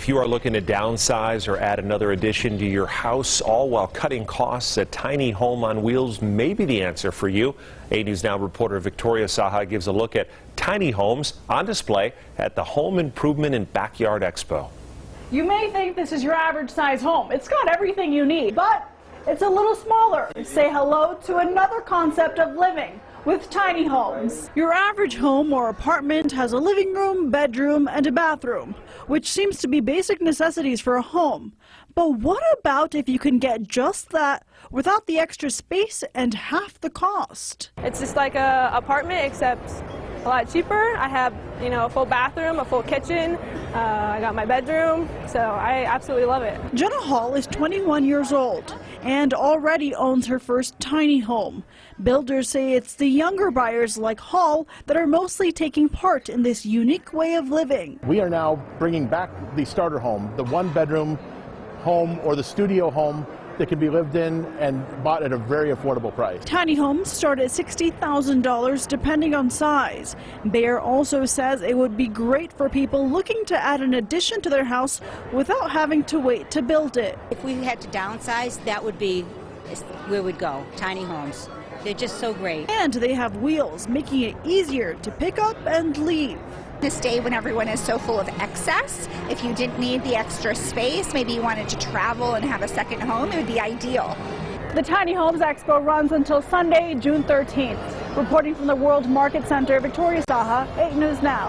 If you are looking to downsize or add another addition to your house, all while cutting costs, a tiny home on wheels may be the answer for you. 8 News Now reporter Victoria Saha gives a look at tiny homes on display at the Home Improvement and Backyard Expo. You may think this is your average size home. It's got everything you need, but it's a little smaller. Say hello to another concept of living with tiny homes. Your average home or apartment has a living room, bedroom, and a bathroom, which seems to be basic necessities for a home. But what about if you can get just that without the extra space and half the cost? It's just like an apartment, except a lot cheaper. I have, a full bathroom, a full kitchen. I got my bedroom, so I absolutely love it. Jenna Hall is 21 years old and already owns her first tiny home. Builders say it's the younger buyers like Hall that are mostly taking part in this unique way of living. We are now bringing back the starter home, the one-bedroom home or the studio home that can be lived in and bought at a very affordable price. Tiny homes start at $60,000 depending on size. Bayer also says it would be great for people looking to add an addition to their house without having to wait to build it. If we had to downsize, that would be where we'd go, tiny homes. They're just so great. And they have wheels, making it easier to pick up and leave. This day when everyone is so full of excess, if you didn't need the extra space, maybe you wanted to travel and have a second home, it would be ideal. The Tiny Homes Expo runs until Sunday, June 13th. Reporting from the World Market Center, Victoria Saha, 8 News Now.